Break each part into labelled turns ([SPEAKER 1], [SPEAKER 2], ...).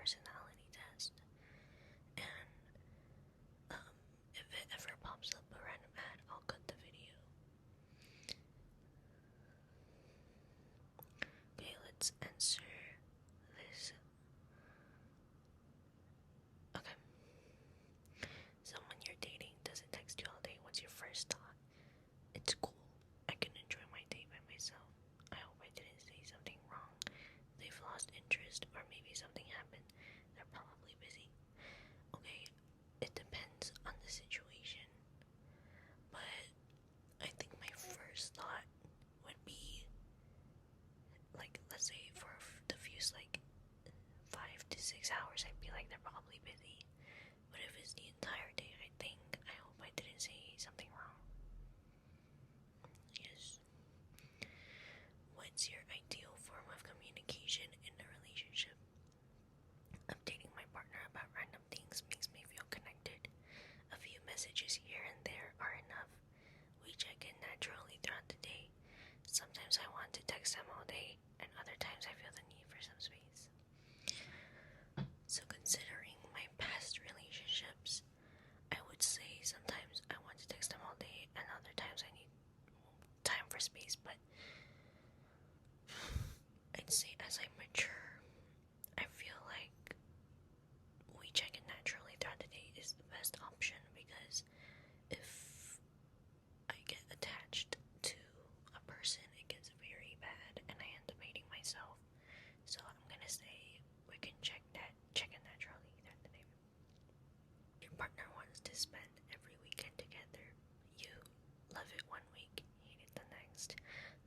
[SPEAKER 1] personality test. And if it ever pops up a random ad, I'll cut the video. Okay, let's answer this. Okay. Someone you're dating doesn't text you all day. What's your first thought? It's cool. I can enjoy my day by myself. I hope I didn't say something wrong. They've lost interest, or maybe something happened. They're probably busy. Okay, it depends on the situation. But I think my first thought would be, like, let's say for the first, like, 5 to 6 hours, I'd be like, they're probably busy. But if it's the entire day, I hope I didn't say something wrong. Yes. What's your ideal form of communication in a relationship? Updating my partner about random things makes me feel connected. A few messages here and there are enough. We check in naturally throughout the day. Sometimes I want to text him all day, and other times I feel the need for some space. So considering my past relationships, I would say sometimes I want to text him all day, and other times I need time for space. But I'd say as I mature, I feel like we check in naturally throughout the day is the best option, because if I get attached to a person, it gets very bad and I end up hating myself. So I'm gonna say we can check in naturally throughout the day. Your partner wants to spend every weekend together. You love it one week, hate it the next.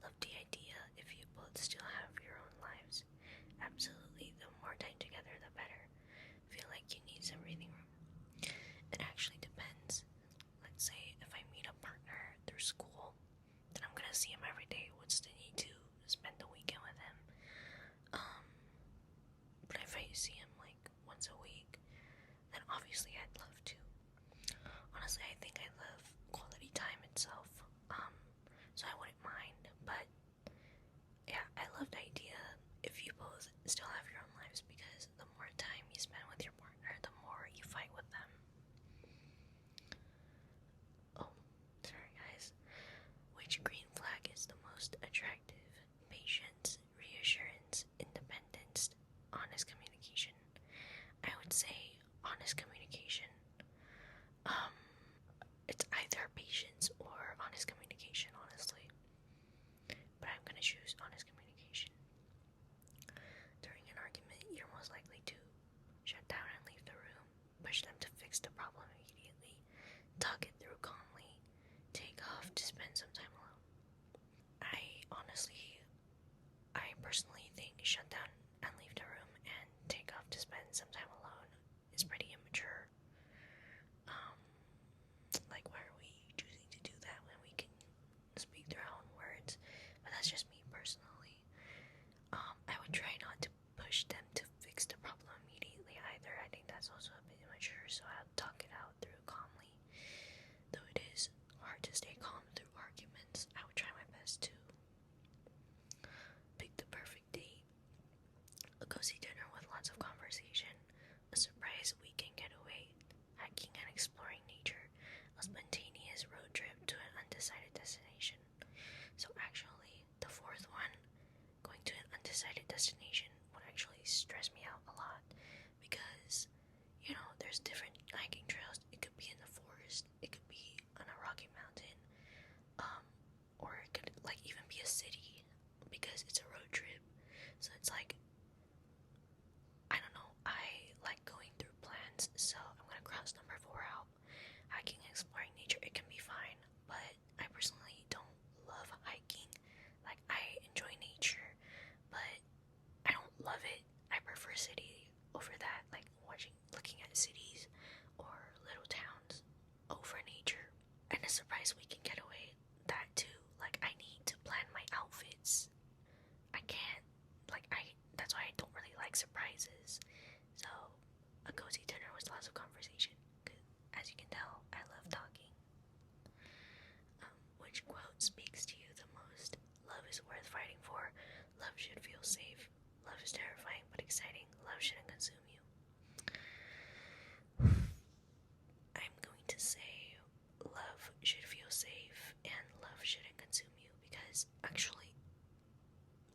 [SPEAKER 1] Love the idea if you both still have your own lives. Absolutely, the more time together, the better. Feel like you need some breathing room. It actually depends. Let's say if I meet a partner through school, then I'm gonna see him every day. What's the need to spend the weekend with him? But if I see him like once a week, then obviously I'd love to. Honestly, I think I love quality time itself. So I wouldn't mind. But yeah, I love the idea if you both still have your own lives, because the more time you spend with your partner, the more you fight with them. Oh, sorry guys. Which green flag is the most attractive? Patience, reassurance, independence, honest communication. I would say honest communication. It's either patience or honest communication, honestly. But I'm gonna choose honest communication. During an argument, you're most likely to shut down and leave the room, push them to fix the problem immediately, talk it through calmly, take off to spend some time alone. I personally think shut down and leave the room and take off to spend some time alone is pretty immature. Like, why are we choosing to do that when we can speak their own words? But that's just me personally. I would try not to push them to fix the problem immediately either. I think that's also a bit immature, so I'll talk it out through calmly. Though it is hard to stay calm through arguments, I would try my best to. Pick the perfect date. A cozy dinner with lots of conversation, a surprise weekend getaway, hiking and exploring nature, a spontaneous road trip to an undecided destination. So actually, the fourth one, going to an undecided destination, would actually stress me out a lot, because, there's different hiking trails. It could be in the forest, it could be on a rocky mountain, or it could like even be a city, because it's a road trip. So it's like, I don't know, I like going through plans, so I'm gonna cross number 4 out. Hiking and exploring nature, it can be fine, but I personally don't love hiking. Like, I enjoy nature, but I don't love it. I prefer city over that, like looking at cities or little towns over nature. And a surprise weekend getaway, that too. Like, I need to plan my outfits. I can't, that's why I don't really like surprises. So, a cozy dinner with lots of conversation. As you can tell, I love talking. Which quote speaks to you the most? Love is worth fighting for. Love should feel safe. Love is terrifying but exciting. Love shouldn't consume you. because actually,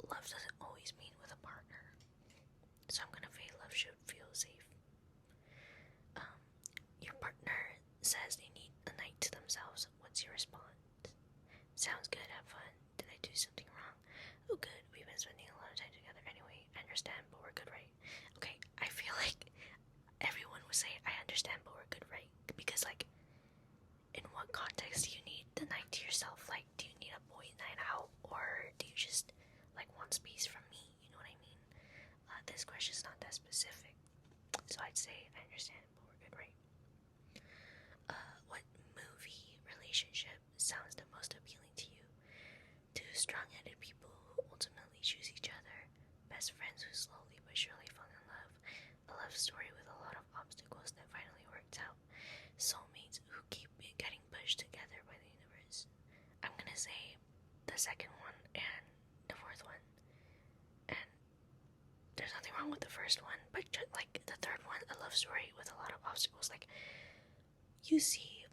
[SPEAKER 1] love doesn't always mean with a partner. So I'm gonna say love should feel safe. Your partner says they need a night to themselves. What's your response? Sounds good, have fun. Did I do something wrong? Oh, good. We've been spending a lot of time together anyway. I understand, but we're good, right? Okay, I feel like everyone would say, I understand, but we're good, right? Because, like, in what context do you need the night to yourself? Like, do you need a boy night out? Or do you just, like, want space from me? You know what I mean? This question's not that specific. So I'd say, I understand, but we're good, right? What movie relationship sounds the most appealing to you? Two strong-headed people who ultimately choose each other, best friends who slowly but surely fall in love, a love story with a lot of obstacles that finally worked out, soulmates who keep getting pushed together by the universe. I'm gonna say the second one and the fourth one, and there's nothing wrong with the first one, but just, like, the third one, a love story with a lot of obstacles. Like, you see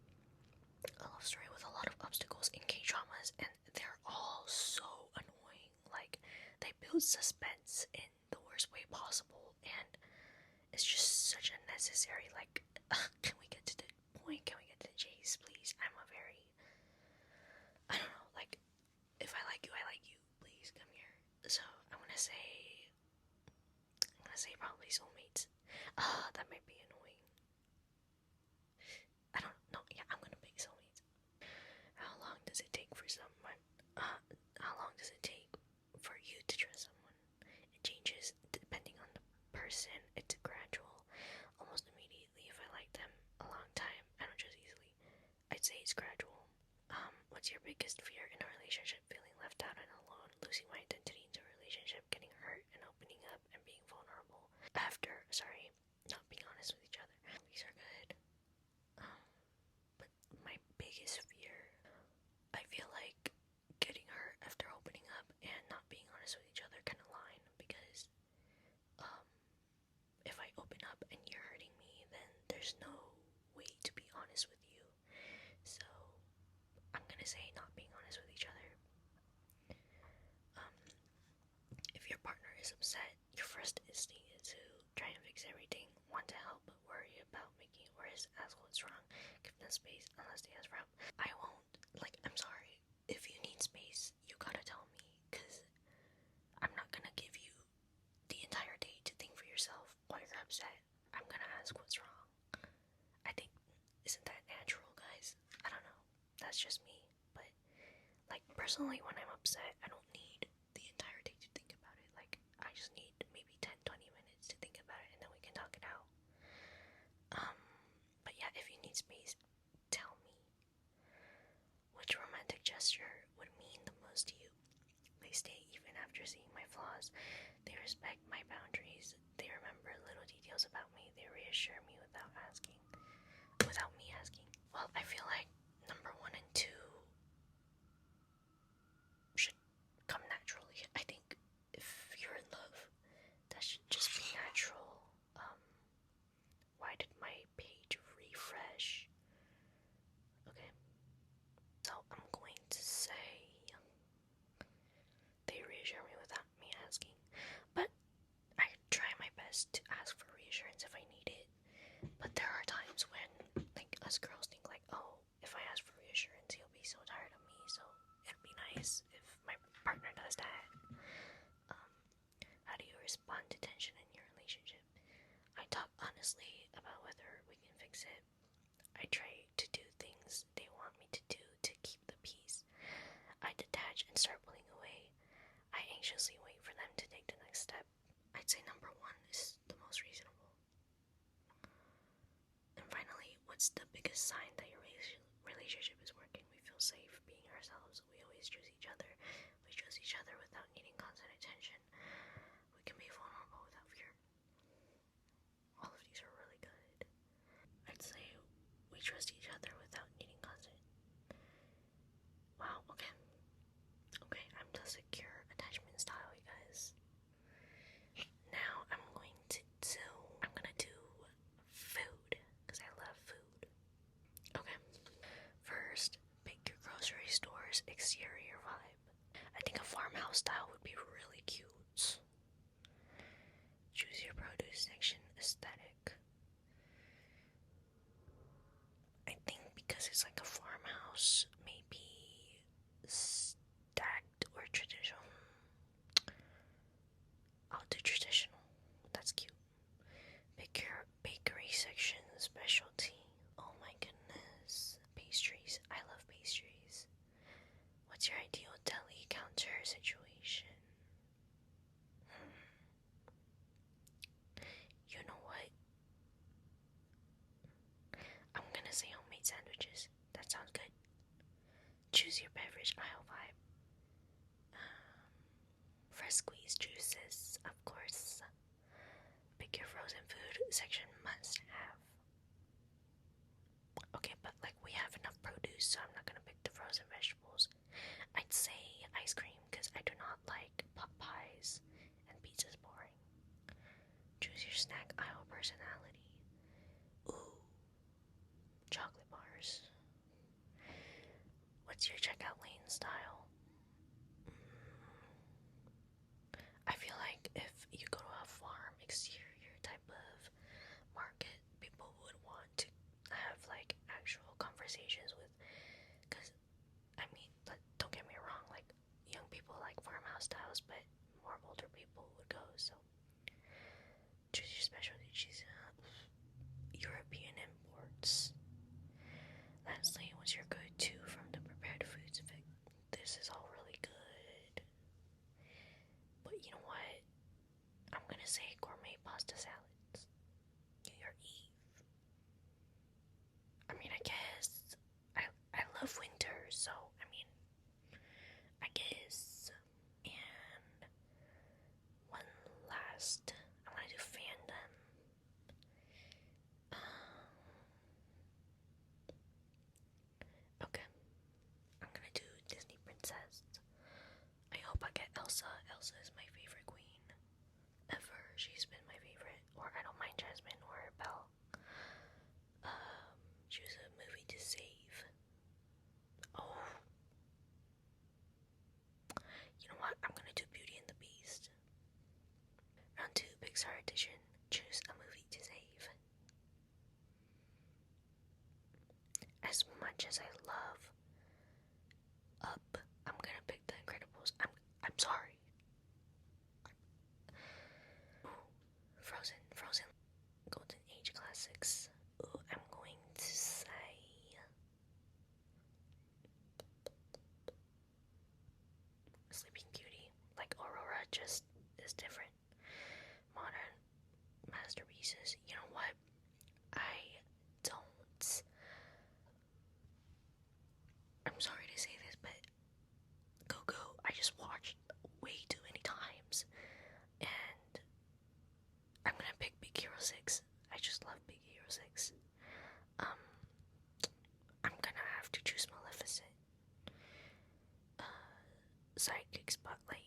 [SPEAKER 1] a love story with a lot of obstacles in K-dramas, and they're all so annoying. Like, they build suspense in the worst way possible, and it's just such unnecessary. Like, can we get to the point? Can we get to the chase, please? I don't know, like, if I like you, I like you. Please come here. So I'm gonna say probably soulmates. That might be annoying. I don't know. Yeah, I'm gonna pick soulmates. How long does it take for someone? How long does it take for you to trust someone? It changes depending on the person. It's gradual. Almost immediately, if I like them a long time, I don't trust easily. I'd say it's gradual. What's your biggest fear in a relationship? Feeling left out and alone, losing my identity into a relationship, getting hurt and opening up and being vulnerable. Not being honest with each other. These are good. But my biggest fear, I feel like getting hurt after opening up and not being honest with each other can align, because if I open up and you're hurting me, then there's no way to be honest with you. So I'm gonna say not being honest with each other. If your partner is upset, your first instinct is to try and fix everything, want to help, but worry about making it worse, ask what's wrong, give them space unless they ask for help. I won't. Like, I'm sorry. If you need space, you gotta tell me, because I'm not gonna give you the entire day to think for yourself while you're upset. I'm gonna ask what's wrong. I think, isn't that natural, guys? I don't know. That's just me. But, like, personally, when I'm upset, I don't need the entire day to think about it. Like, I just need maybe 10-20 minutes to think about it, and then we can talk it out. But yeah, if you need space, tell me. Which romantic gesture would mean the most to you? They stay even after seeing my flaws. They respect my boundaries. They remember little details about me. They reassure me without me asking. Well, I feel like number 1 and 2 should come naturally. I think if you're in love, that should just be natural. Why did my page refresh? Okay. So I'm going to say they reassure me without me asking. But I try my best to ask for reassurance if I need it. But there are times when, like, us girls think like, oh, if I ask for reassurance, he'll be so tired of me, so it'd be nice if my partner does that. How do you respond to tension in your relationship? I talk honestly about whether we can fix it. I try to do things they want me to do to keep the peace. I detach and start pulling away. I anxiously wait for them to take the next step. I'd say number 1 is the most reasonable. And finally, what's the biggest sign that your relationship is working? We feel safe being ourselves. We always choose each other. We trust each other without needing constant attention. We can be vulnerable without fear. All of these are really good. I'd say we trust each other without needing constant. Wow, okay. Okay, I'm the secure attachment style, you guys. Now I'm gonna do food, because I love food. Okay. First, pick your grocery store's exterior vibe. farmhouse style would be really cute. Choose your produce section aesthetic. I think because it's like a farmhouse, maybe stacked or traditional. I'll do traditional. That's cute. Pick your bakery section specialty. Oh my goodness. Pastries. I love pastries. What's your ideal deli counter situation? You know what? I'm gonna say homemade sandwiches. That sounds good. Choose your beverage aisle vibe. Fresh squeezed juices, of course. Pick your frozen food section must have. Okay, but like we have enough produce, so I'm not gonna pick the frozen vegetables. I'd say ice cream because I do not like pot pies and pizza's boring. Choose your snack aisle personality. Ooh, chocolate bars. What's your checkout lane style? I feel like if you go to a farm exterior type of market, people would want to have like actual conversations with, because I mean, don't get me wrong, like young people like farmhouse styles, but more older people would go. So choose your specialty cheese. European imports. Lastly, what's your go-to from the prepared foods? This is all really good, but you know what? I'm gonna say gourmet pasta salads. New Year Eve. I mean, I guess I love winter, so I mean, I guess. And one last, I want to do fandom. Okay, I'm gonna do Disney princess. I hope I get Elsa. Elsa is my favorite queen ever. She's been my favorite. Or I don't mind Jasmine or Belle. Choose a movie to save. Oh, you know what? I'm gonna do Beauty and the Beast. Round 2, Pixar edition. Choose a movie to save. As much as I love Up, I'm gonna pick The Incredibles. I'm sorry. Frozen Golden Age classics. Ooh, I'm going to say Sleeping Beauty. Like Aurora just is different. Modern masterpieces. You know what? I don't. I'm sorry to say this, but Go-Go, I just watched way too many times. And I'm gonna pick Big Hero 6. I just love Big Hero 6. I'm gonna have to choose Maleficent. Sidekick Spotlight.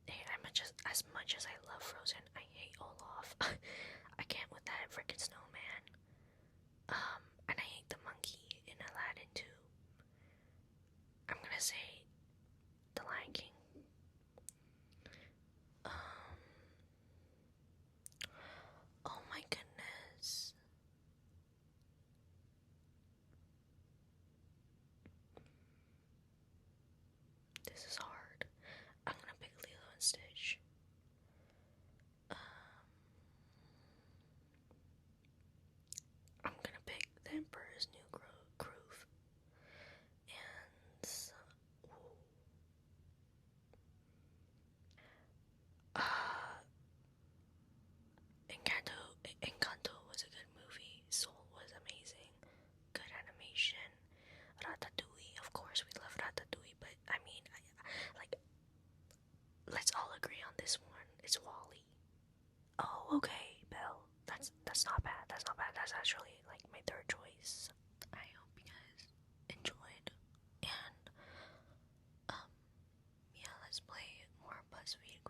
[SPEAKER 1] Hey, as much as I love Frozen, I hate Olaf. I can't with that freaking snowman. And I hate the monkey in Aladdin too. I'm gonna say The Lion King. Oh my goodness. This is hard. I'm gonna pick Lilo and Stitch. I'm gonna pick The Emperor's New Groove. And Encanto was a good movie. Soul was amazing. Good animation. Ratatouille, of course, we love Ratatouille, but I mean, let's all agree on this one. It's Wall-E. Oh, okay, Belle. That's not bad. That's not bad. That's actually like my third choice. I hope you guys enjoyed. And yeah, let's play more BuzzFeed